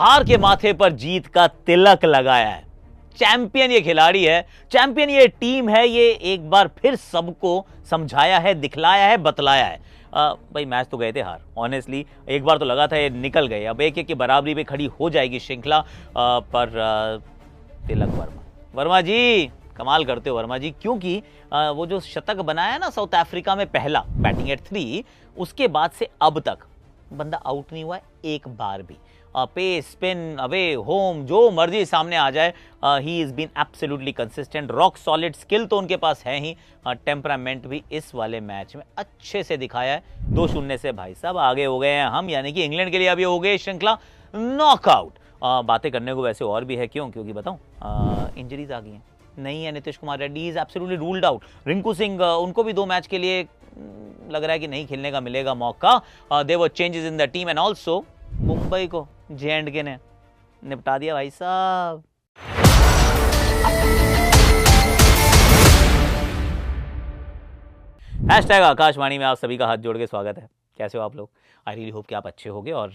हार के माथे पर जीत का तिलक लगाया है। चैंपियन ये खिलाड़ी है, चैंपियन ये टीम है, ये एक बार फिर सबको समझाया है, दिखलाया है, बतलाया है। भाई मैच तो गए थे हार, ऑनेस्टली एक बार तो लगा था ये निकल गए, अब एक एक की बराबरी पे खड़ी हो जाएगी श्रृंखला। पर तिलक वर्मा जी कमाल करते हो वर्मा जी, क्योंकि वो जो शतक बनाया ना साउथ अफ्रीका में पहला बैटिंग एट 3, उसके बाद से अब तक बंदा आउट नहीं हुआ है एक बार भी। पेस, स्पिन, अवे, होम, जो मर्जी सामने आ जाए, he is been absolutely consistent, rock solid. Skill तो उनके पास है ही, टेम्परामेंट भी इस वाले मैच में अच्छे से दिखाया है। 2-0 से भाई साहब आगे हो गए हैं हम, यानी कि इंग्लैंड के लिए अभी हो गई श्रृंखला नॉकआउट। बातें करने को वैसे और भी है, क्योंकि बताऊं इंजरीज आ गई हैं, नहीं है Nitish Kumar Reddy is absolutely ruled out. Rinku Singh उनको भी 2 मैच के लिए लग रहा है कि नहीं खेलने का मिलेगा मौका। There were changes in the team and also Mumbai को J&K ने निपटा दिया भाई साहब। हैशटैग आकाशवाणी में आप सभी का हाथ जोड़ के स्वागत है। कैसे हो आप लोग? आई रियली होप कि आप अच्छे होगे और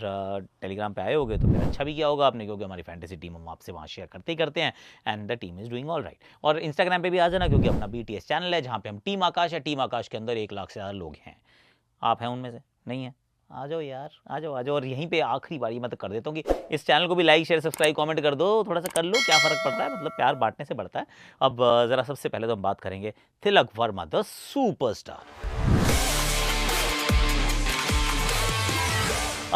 टेलीग्राम पे आए होगे तो फिर अच्छा भी किया होगा आपने, क्योंकि हमारी फैंटेसी टीम हम आपसे वहाँ शेयर करते ही करते हैं and the team is doing all right. और इंस्टाग्राम पे भी आ जाना, क्योंकि अपना BTS चैनल है जहाँ पे हम टीम आकाश है। टीम आकाश के अंदर 1 लाख से ज़्यादा लोग हैं। आप हैं उनमें से? नहीं है? आ जाओ यार, आ जाओ आ जाओ। और यहीं पे आखिरी बारी मैं तो कर देता हूँ कि इस चैनल को भी लाइक शेयर सब्सक्राइब कमेंट कर दो, थोड़ा सा कर लो, क्या फ़र्क पड़ता है, मतलब प्यार बांटने से बढ़ता है। अब ज़रा सबसे पहले तो हम बात करेंगे Tilak Varma the superstar.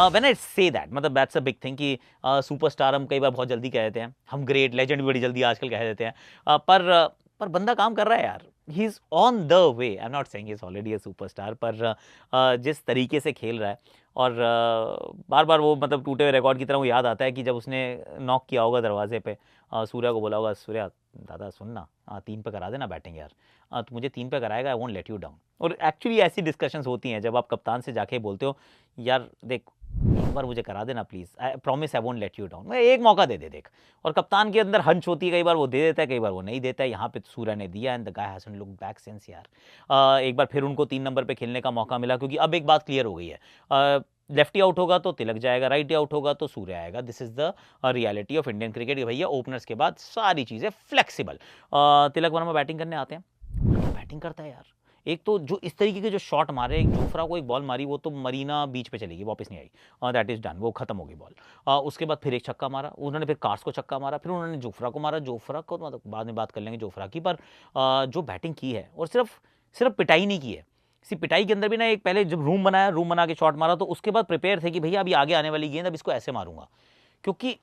When I say that, मतलब दैट्स अ बिग थिंग कि सुपरस्टार हम कई बार बहुत जल्दी कह देते हैं, हम ग्रेट लेजेंड भी बड़ी जल्दी आजकल कह देते हैं। पर बंदा काम कर रहा है यार, he is on the way. I am not saying he is already a superstar, पर जिस तरीके से खेल रहा है और बार बार वो मतलब टूटे हुए रिकॉर्ड की तरह वो याद आता है कि जब उसने नॉक किया होगा दरवाजे पे, सूर्या को बोला होगा, सूर्या दादा सुन ना, 3 पे करा देना बैटिंग यार, तो मुझे 3 पे कराएगा, I won't let you down. और एक्चुअली ऐसी डिस्कशंस होती हैं जब आप कप्तान से जाके बोलते हो यार देख एक बार मुझे करा देना please, I promise I won't let you down, मैं एक मौका दे देख। और कप्तान के अंदर हंच होती है, कई बार वो दे देता है, कई बार वो नहीं देता है। यहाँ पे सूर्या ने दिया and the guy hasn't looked back since यार। एक बार फिर उनको 3 नंबर पे खेलने का मौका मिला, क्योंकि अब एक बात क्लियर हो गई है, लेफ्टी आउट होगा तो तिलक जाएगा, राइटी आउट होगा तो सूर्या आएगा। This is the reality of Indian cricket. भैया ओपनर्स के बाद सारी चीज़ें फ्लेक्सिबल। तिलक वर्मा बैटिंग करने आते हैं, बैटिंग करता है यार। एक तो जो इस तरीके के जो शॉट मारे, एक जोफ्रा को एक बॉल मारी, वो तो मरीना बीच पे चली गई, वापस नहीं आई, दैट इज डन, वो खत्म हो गई बॉल। उसके बाद फिर एक छक्का मारा उन्होंने, फिर कार्स को छक्का मारा, फिर उन्होंने जोफ्रा को मारा। जोफ्रा को मतलब बाद में बात कर लेंगे जोफ्रा की, पर जो बैटिंग की है, और सिर्फ पिटाई नहीं की है। इसी पिटाई के अंदर भी ना एक पहले जब रूम बना के शॉट मारा, तो उसके बाद प्रिपेयर थे कि भैया अभी आगे आने वाली गेंद, अब इसको ऐसे मारूंगा, क्योंकि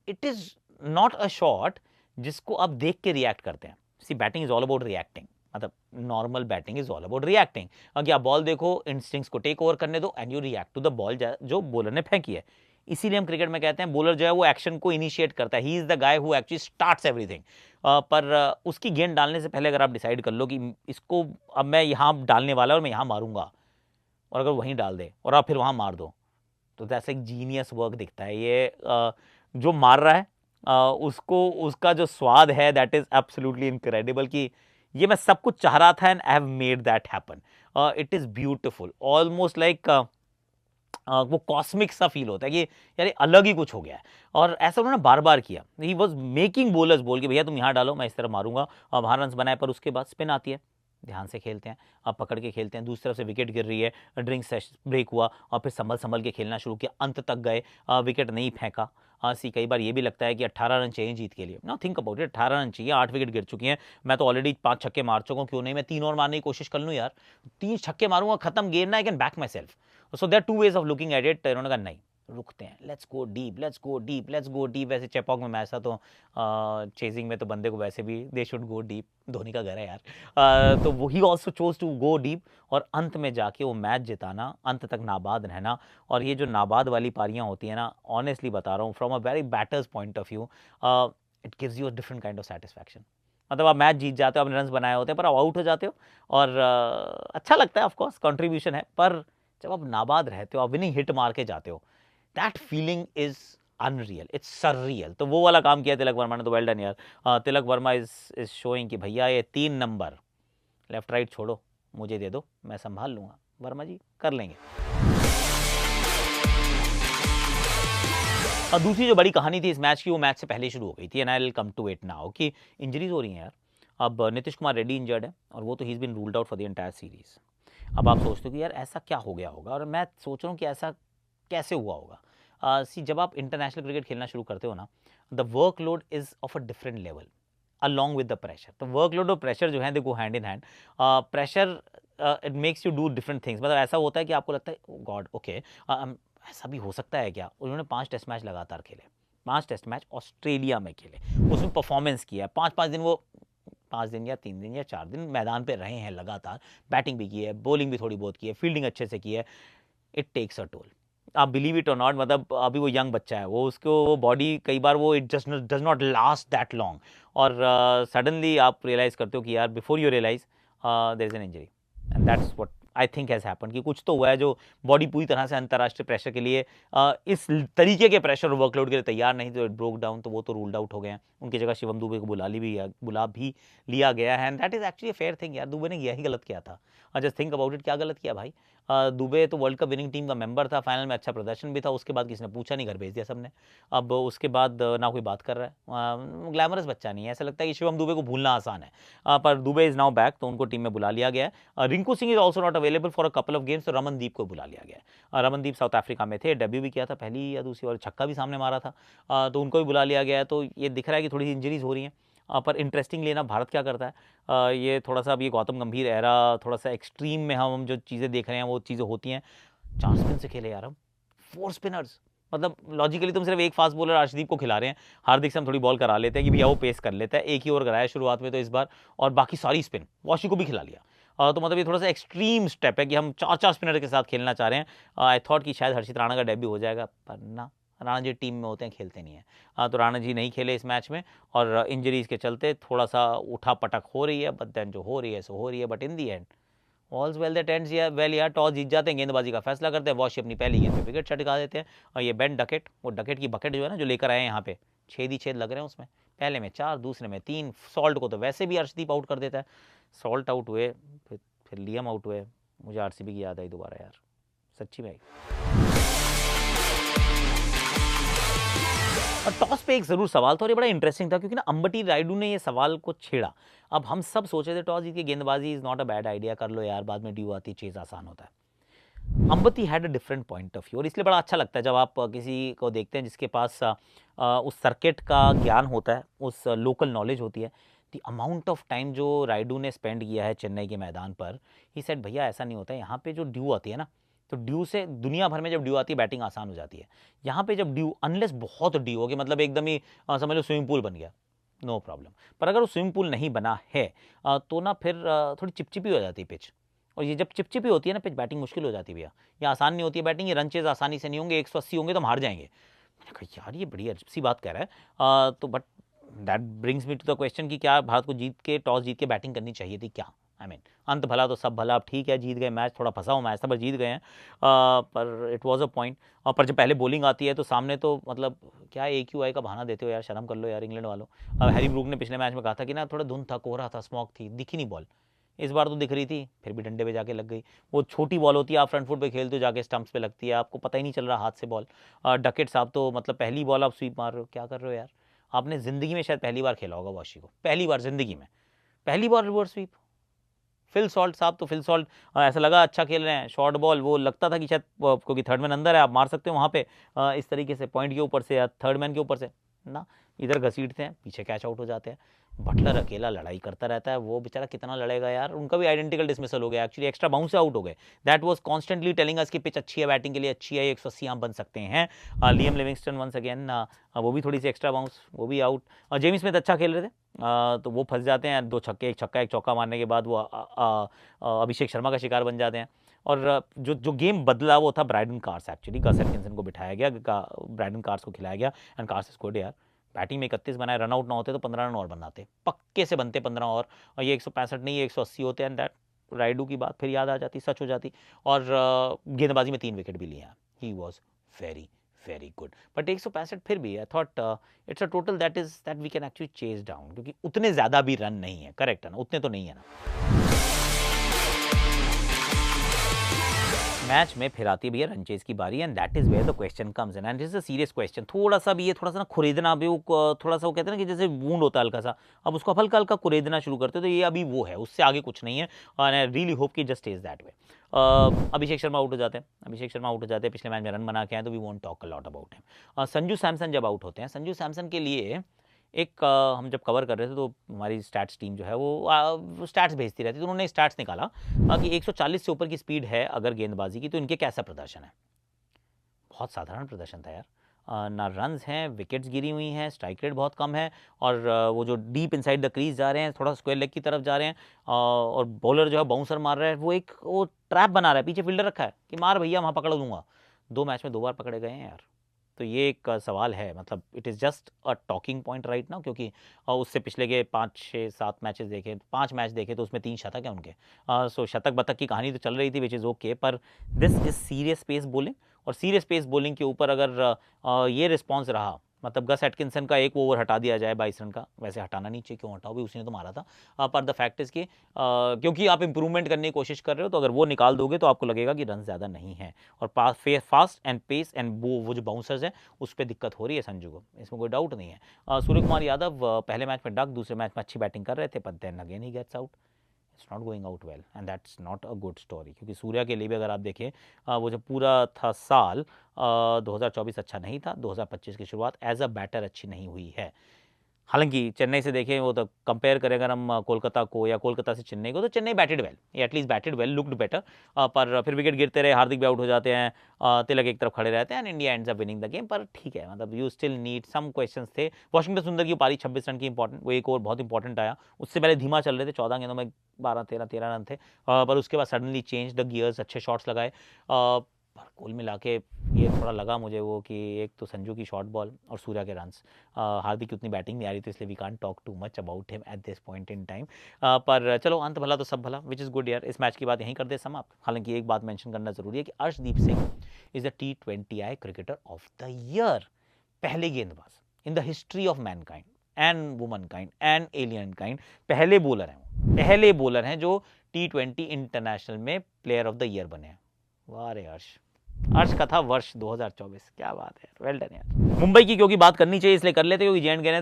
it is not a shot जिसको आप देख के रिएक्ट करते हैं। See batting is all about reacting, मतलब normal batting is all about reacting. अगर आप बॉल देखो, इंस्टिंक्ट्स को टेक ओवर करने दो and you react to the ball जो बॉलर ने फेंकी है। इसीलिए हम क्रिकेट में कहते हैं बॉलर जो है वो एक्शन को इनिशिएट करता है, he is the guy who actually starts everything. पर उसकी गेंद डालने से पहले अगर आप डिसाइड कर लो कि इसको अब मैं यहाँ डालने वाला और मैं यहाँ मारूंगा, और अगर वहीं डाल दे और आप फिर वहाँ मार दो, तो दैट्स एक जीनियस वर्क दिखता है। ये जो मार रहा है उसको, उसका जो स्वाद है, दैट इज एब्सोल्युटली इनक्रेडिबल कि ये मैं सब कुछ चाह रहा था and I have made that happen. It is beautiful, almost like वो कॉस्मिक सा फील होता है कि यार अलग ही कुछ हो गया है। और ऐसा उन्होंने बार बार किया, ही वॉज मेकिंग बोलर्स बोल के भैया तुम यहाँ डालो, मैं इस तरह मारूंगा, वहाँ रन बनाए। पर उसके बाद स्पिन आती है, ध्यान से खेलते हैं, अब पकड़ के खेलते हैं, दूसरी तरफ से विकेट गिर रही है, ड्रिंक सेशन ब्रेक हुआ और फिर संभल के खेलना शुरू किया, अंत तक गए, विकेट नहीं फेंका। कई बार ये भी लगता है कि 18 रन चाहिए जीत के लिए। ना थिंक अबाउट इट, 18 रन चाहिए, 8 विकेट गिर चुकी हैं, मैं तो ऑलरेडी 5 छक्के मार चुका हूँ, क्यों नहीं मैं 3 और मारने की कोशिश कर लूँ यार, 3 छक्के मारूंगा, खत्म गेम ना, I can back myself. So there 2 ways of looking at it. इन्होंने कहा नहीं, रुकते हैं, let's go deep, let's go deep, let's go deep. वैसे चेपॉक में मैच था तो चेजिंग में तो बंदे को वैसे भी they should go deep, Dhoni का घर है यार। तो वो he also chose to go deep और अंत में जाके वो मैच जिताना, अंत तक नाबाद रहना। और ये जो नाबाद वाली पारियां होती हैं ना, ऑनेस्टली बता रहा हूँ, from a very batters point of view, it gives you a different kind of satisfaction. मतलब आप मैच जीत जाते हो, आपने रन बनाए होते हैं, पर आप आउट हो जाते हो और अच्छा लगता है, ऑफकोर्स कंट्रीब्यूशन है। पर जब आप नाबाद रहते हो, आप विनिंग हिट मार के जाते हो, that feeling is unreal, it's surreal. तो वो वाला काम किया तिलक वर्मा ने, तो वेल डन यार। तिलक वर्मा इज शोइंग कि भैया ये 3 नंबर लेफ्ट राइट छोड़ो, मुझे दे दो, मैं संभाल लूंगा। वर्मा जी कर लेंगे। दूसरी जो बड़ी कहानी थी इस मैच की, वो मैच से पहले ही शुरू हो गई थी, and I will come to it now, कि इंजरीज हो रही हैं यार। अब नीतीश कुमार रेड्डी इंजर्ड है, और वो तो he is been ruled out for the entire series. अब आप सोचते हो कि यार ऐसा क्या हो गया होगा, और मैं सोच रहा हूँ कि ऐसा कैसे हुआ होगा। सी, जब आप इंटरनेशनल क्रिकेट खेलना शुरू करते हो ना, the workload is of a different level along with the pressure. तो वर्कलोड और प्रेशर जो है they go hand in hand. Pressure it makes you do different things, मतलब ऐसा होता है कि आपको लगता है गॉड ओके, ऐसा भी हो सकता है क्या। उन्होंने 5 टेस्ट मैच लगातार खेले, 5 टेस्ट मैच ऑस्ट्रेलिया में खेले, उसमें परफॉर्मेंस किया, 5-5 दिन वो 5 दिन या 3 दिन या 4 दिन मैदान पे रहे हैं लगातार, बैटिंग भी की है, बॉलिंग भी थोड़ी बहुत की है, फील्डिंग अच्छे से की है। इट टेक्स अ टोल, आप बिलीव इट और नॉट, मतलब अभी वो यंग बच्चा है, वो उसको वो बॉडी कई बार वो it just does not last that long, और सडनली आप रियलाइज करते हो कि यार before you realise there is an injury, and that's what I think has happen, कि कुछ तो हुआ है जो बॉडी पूरी तरह से अंतर्राष्ट्रीय प्रेशर के लिए, इस तरीके के प्रेशर और वर्कलोड के लिए तैयार नहीं, तो इट ब्रोक डाउन, तो वो तो रूल्ड आउट हो गए हैं। उनकी जगह शिवम दुबे को बुला भी लिया गया है, and that is actually fair thing यार। दुबे ने यही गलत किया था, जस्ट थिंक अबाउट इट, क्या गलत किया भाई। दुबे तो वर्ल्ड कप विनिंग टीम का मेंबर था, फाइनल में अच्छा प्रदर्शन भी था, उसके बाद किसी ने पूछा नहीं, घर भेज दिया सबने। अब उसके बाद ना कोई बात कर रहा है, ग्लैमरस बच्चा नहीं है, ऐसा लगता है कि शिवम दुबे को भूलना आसान है, पर दुबे इज नाउ बैक, तो उनको टीम में बुला लिया गया है। Rinku Singh is also not available for a couple of games, तो रमनदीप को बुला लिया गया है। रमनदीप साउथ अफ्रीका में थे, डेब्यू भी किया था, पहली या दूसरी, और छक्का भी सामने मारा था, तो उनको भी बुला लिया गया है। तो ये दिख रहा है कि थोड़ी सी इंजरीज हो रही हैं, पर इंटरेस्टिंग लेना भारत क्या करता है, ये थोड़ा सा अब ये गौतम गंभीर एरा, थोड़ा सा एक्सट्रीम में हम जो चीज़ें देख रहे हैं वो चीज़ें होती हैं। 4 स्पिन से खेले यार हम, 4 स्पिनर्स, मतलब लॉजिकली तुम सिर्फ एक फास्ट बॉलर अर्शदीप को खिला रहे हैं, हार्दिक से हम थोड़ी बॉल करा लेते हैं कि भैया वो पेस कर लेता है, एक ही ओवर कराया शुरुआत में तो इस बार, और बाकी सारी स्पिन वॉशी को भी खिला लिया। तो मतलब ये थोड़ा सा एक्सट्रीम स्टेप है कि हम 4-4 स्पिनर के साथ खेलना चाह रहे हैं। आई थॉट कि शायद हर्षित राणा का डेब्यू हो जाएगा, पर ना, राणा जी टीम में होते हैं, खेलते नहीं है। तो राणा जी नहीं खेले इस मैच में, और इंजरीज के चलते थोड़ा सा उठा पटक हो रही है, बट देन जो हो रही है सो हो रही है, but in the end all's well that ends well यार। टॉस जीत जाते हैं, गेंदबाजी का फैसला करते हैं, वॉशी अपनी पहली गेंद पे विकेट छटका देते हैं, और ये बेन डकेट, वो डकेट की बकेट जो है ना जो लेकर आए हैं यहाँ पे, 6 ही 6 लग रहे हैं उसमें, पहले में 4, दूसरे में 3, सॉल्ट को तो वैसे भी अर्शदीप आउट कर देता है, सॉल्ट आउट हुए, फिर लियम आउट हुए, मुझे आरसीबी की याद आई दोबारा यार, सच्ची में। और टॉस पे एक ज़रूर सवाल था, और ये बड़ा इंटरेस्टिंग था, क्योंकि ना अंबटी रायडू ने ये सवाल को छेड़ा। अब हम सब सोच रहे थे टॉस जीत के गेंदबाजी is not a bad idea, कर लो यार, बाद में ड्यू आती, चेज़ आसान होता है। Ambati had a different point of view, और इसलिए बड़ा अच्छा लगता है जब आप किसी को देखते हैं जिसके पास उस सर्किट का ज्ञान होता है, उस लोकल नॉलेज होती है। द अमाउंट ऑफ टाइम जो रायडू ने स्पेंड किया है चेन्नई के मैदान पर, ही सेड भैया ऐसा नहीं होता है, यहाँ पे जो ड्यू आती है ना, तो ड्यू से दुनिया भर में जब ड्यू आती है बैटिंग आसान हो जाती है। यहाँ पे जब ड्यू, अनलेस बहुत ड्यू हो गया, मतलब एकदम ही समझ लो स्विमिंग पूल बन गया, नो प्रॉब्लम। पर अगर वो स्विमिंग पूल नहीं बना है तो ना फिर थोड़ी चिपचिपी हो जाती है पिच, और ये जब चिपचिपी होती है ना पिच, बैटिंग मुश्किल हो जाती है भैया, ये आसान नहीं होती है बैटिंग, ये रन चेज आसानी से नहीं होंगे, 180 होंगे तो हम हार जाएंगे। मैंने कहा यार ये बड़ी अजीब सी बात कह रहा है। तो but that brings me to the question कि क्या भारत को टॉस जीत के बैटिंग करनी चाहिए थी क्या। आई मीन अंत भला तो सब भला, अब ठीक है जीत गए मैच, थोड़ा फंसा हुआ मैच था पर जीत गए हैं, पर इट वाज अ पॉइंट। पर जब पहले बॉलिंग आती है तो सामने तो मतलब क्या AQI का बहाना देते हो यार, शर्म कर लो यार इंग्लैंड वालों। अब हैरी ब्रूक ने पिछले मैच में कहा था कि ना थोड़ा धुंध था, कोहरा था, स्मॉग थी, दिखी नहीं बॉल, इस बार तो दिख रही थी, फिर भी डंडे पे जाके लग गई। वो छोटी बॉल होती है, आप फ्रंट फुट पे खेलते हो, जाके स्टंप्स पे लगती है, आपको पता ही नहीं चल रहा हाथ से बॉल। डकेट साहब तो मतलब पहली बॉल आप स्वीप मार रहे हो, क्या कर रहे हो यार। आपने ज़िंदगी में शायद पहली बार खेला होगा वॉशी को, पहली बार ज़िंदगी में, पहली बार रिवर्स स्वीप। फिल सॉल्ट साहब तो फिल सॉल्ट ऐसा लगा अच्छा खेल रहे हैं, शॉर्ट बॉल वो लगता था कि शायद क्योंकि थर्ड मैन अंदर है आप मार सकते हो वहाँ पे इस तरीके से पॉइंट के ऊपर से या थर्ड मैन के ऊपर से ना, इधर घसीटते हैं, पीछे कैच आउट हो जाते हैं। बटलर अकेला लड़ाई करता रहता है, वो बेचारा कितना लड़ेगा यार, उनका भी आइडेंटिकल डिसमिसल हो गया, एक्चुअली एक्स्ट्रा बाउंस से आउट हो गए। That was constantly telling us कि पिच अच्छी है, बैटिंग के लिए अच्छी है, 180 आप बन सकते हैं। लियम लिविंगस्टन वंस अगेन वो भी थोड़ी सी एक्स्ट्रा बाउंस, वो भी आउट। जेमी स्मिथ अच्छा खेल रहे थे, तो वो फंस जाते हैं, 2 छक्के, 1 छक्का 1 चौका मारने के बाद वो अभिषेक शर्मा का शिकार बन जाते हैं। और जो गेम बदला वो था Brydon Carse, actually Gus Atkinson को बिठाया गया, ब्राइडन कार्स को खिलाया गया, एंड कार्स स्कोर्ड यार। बैटिंग में 31 बनाए, रन आउट ना होते तो 15 रन और बनाते, पक्के से बनते 15 और ये 165 नहीं 180 होते, एंड दैट राइडू की बात फिर याद आ जाती, सच हो जाती। और गेंदबाजी में 3 विकेट भी लिए हैं, he was very very good. But 165 फिर भी I thought it's a total that we can actually chase down, क्योंकि उतने ज़्यादा भी रन नहीं है, करेक्ट है ना, उतने तो नहीं है ना। मैच में फिर आती है भैया रन चेज की बारी, and that is where the question comes in, and this is a serious question. थोड़ा सा भी ये थोड़ा सा ना खुरेदना भी, वो थोड़ा सा वो कहते हैं ना कि जैसे वूंड होता है हल्का सा, अब उसको हल्का हल्का खुरेदना शुरू करते हो, तो ये अभी वो है, उससे आगे कुछ नहीं है, एंड आई रियली होप कि just is that way. Abhishek Sharma out हो जाते हैं, अभिषेक शर्मा आउट हो जाते हैं, पिछले मैच में रन बना के आए, तो we won't talk a lot about him. Sanju Samson जब आउट होते हैं, संजू सैमसन के लिए एक हम जब कवर कर रहे थे तो हमारी स्टैट्स टीम जो है वो स्टैट्स भेजती रहती, तो उन्होंने स्टैट्स निकाला कि 140 से ऊपर की स्पीड है अगर गेंदबाजी की, तो इनके कैसा प्रदर्शन है। बहुत साधारण प्रदर्शन था यार, ना रन्स हैं, विकेट्स गिरी हुई हैं, स्ट्राइक रेट बहुत कम है, और वो जो डीप इनसाइड द क्रीज जा रहे हैं, थोड़ा स्क्वायर लेग की तरफ जा रहे हैं, और बॉलर जो है बाउंसर मार रहा है, वो ट्रैप बना रहा है, पीछे फील्डर रखा है कि मार भैया वहाँ पकड़ दूंगा। 2 मैच में 2 बार पकड़े गए हैं यार, तो ये एक सवाल है, मतलब it is just a talking point right now, क्योंकि उससे पिछले के 5-6-7 मैचेस देखे, 5 मैच देखे, तो उसमें 3 शतक है उनके। सो शतक बतक की कहानी तो चल रही थी, विच इज़ ओके, पर this is serious pace bowling, और सीरियस पेस बॉलिंग के ऊपर अगर ये रिस्पॉन्स रहा, मतलब गस एटकिंसन का एक ओवर हटा दिया जाए 22 रन का, वैसे हटाना नहीं चाहिए, क्यों हटाओ भी, उसी ने तो मारा था, पर द फैक्ट इज कि क्योंकि आप इंप्रूवमेंट करने की कोशिश कर रहे हो, तो अगर वो निकाल दोगे तो आपको लगेगा कि रन ज़्यादा नहीं है, और फास्ट एंड पेस एंड वो जो बाउंसर्स हैं उस पर दिक्कत हो रही है संजू को, इसमें कोई डाउट नहीं है। सूर्य कुमार यादव पहले मैच में डक, दूसरे मैच में अच्छी बैटिंग कर रहे थे, पर then again he gets out, it's not going out well, and that's not a good story, क्योंकि सूर्या के लिए भी अगर आप देखें, वो जो पूरा था साल 2024 अच्छा नहीं था, 2025 की शुरुआत एज अ बैटर अच्छी नहीं हुई है। हालांकि चेन्नई से देखें, वो तो कंपेयर करें अगर हम कोलकाता को या कोलकाता से चेन्नई को, तो Chennai batted well, at least batted well, looked better, पर फिर विकेट गिरते रहे, हार्दिक भी आउट हो जाते हैं, तिलक एक तरफ खड़े रहते हैं, and India ends up winning the game. पर ठीक है, मतलब you still need some questions थे। वाशिंगटन सुंदर की पारी 26 रन की इंपॉर्टेंट, वो एक और बहुत इंपॉर्टेंट आया, उससे पहले धीमा चल रहे थे, 14 गेंदों में 12-13 रन थे, पर उसके बाद सडनली चेंज द गियर्स, अच्छे शॉट्स लगाए, पर कुल मिला के ये थोड़ा लगा मुझे वो कि एक तो संजू की शॉर्ट बॉल और सूर्या के रन्स, हार्दिक की उतनी बैटिंग नहीं आ रही थी, इसलिए we can't talk too much about him at this point in time, पर चलो अंत भला तो सब भला, विच इज़ गुड यार। इस मैच की बात यहीं कर दे समाप्त। हालांकि एक बात मेंशन करना जरूरी है कि Arshdeep Singh is the T20I cricketer of the year, पहले गेंदबाज in the history of mankind and womankind and alienkind, पहले बॉलर हैं, पहले बॉलर हैं जो T20 इंटरनेशनल में प्लेयर ऑफ द ईयर बने हैं। वाह रे अर्श का था वर्ष 2024, क्या बात है, वेल डन यार। मुंबई की क्योंकि बात करनी चाहिए इसलिए कर लेते, क्योंकि जे.एंड.के ने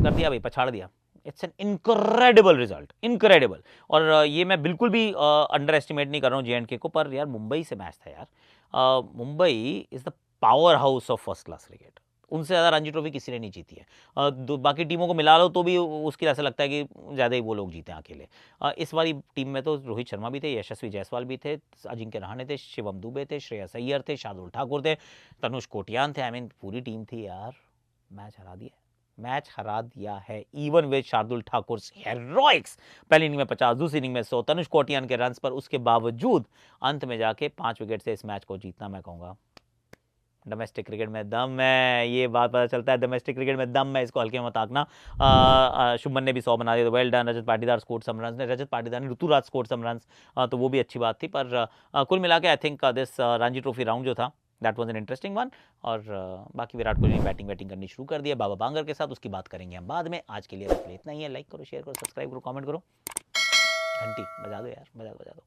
कर दिया भाई, पछाड़ दिया। It's an incredible result, incredible, और ये मैं बिल्कुल भी अंडर एस्टिमेट नहीं कर रहा हूँ जे.एंड.के को, पर यार मुंबई से मैच था यार। Mumbai is the power house of first class cricket, उनसे ज़्यादा रणजी ट्रॉफी किसी ने नहीं जीती है, बाकी टीमों को मिला लो तो भी उसके ऐसा लगता है कि ज़्यादा ही वो लोग जीते हैं अकेले। इस वाली टीम में तो रोहित शर्मा भी थे, यशस्वी जायसवाल भी थे, अजिंक्य रहाणे थे, शिवम दुबे थे, श्रेयस अय्यर थे, शार्दुल ठाकुर थे, तनुष कोटियान थे, आई मीन पूरी टीम थी यार, मैच हरा दिया, मैच हरा दिया है, इवन विद शार्दुल ठाकुर हेरोइक्स। पहली इनिंग में 50, दूसरी इनिंग में 100, तनुष कोटियान के रन्स पर, उसके बावजूद अंत में जाके 5 विकेट से इस मैच को जीतना, मैं कहूँगा डोमेस्टिक क्रिकेट में दम है, ये बात पता चलता है, डोमेस्टिक क्रिकेट में दम है, इसको हल्के मत आंकना। शुभमन ने भी 100 बना दिया, तो well done. Rajat Patidar scored सम रन्स, रजत पाटीदार ने ऋतुराज स्कोर्ड सम रन्स, तो वो भी अच्छी बात थी, पर कुल मिला के I think this Ranji trophy round जो था, that was an interesting one. और बाकी विराट कोहली ने बैटिंग करनी शुरू कर दिया बाबा बांगर के साथ, उसकी बात करेंगे हम बाद में। आज के लिए इतना ही है, लाइक करो, शेयर करो, सब्सक्राइब करो, कमेंट करो, घंटी बजा दो यार, बजा दो।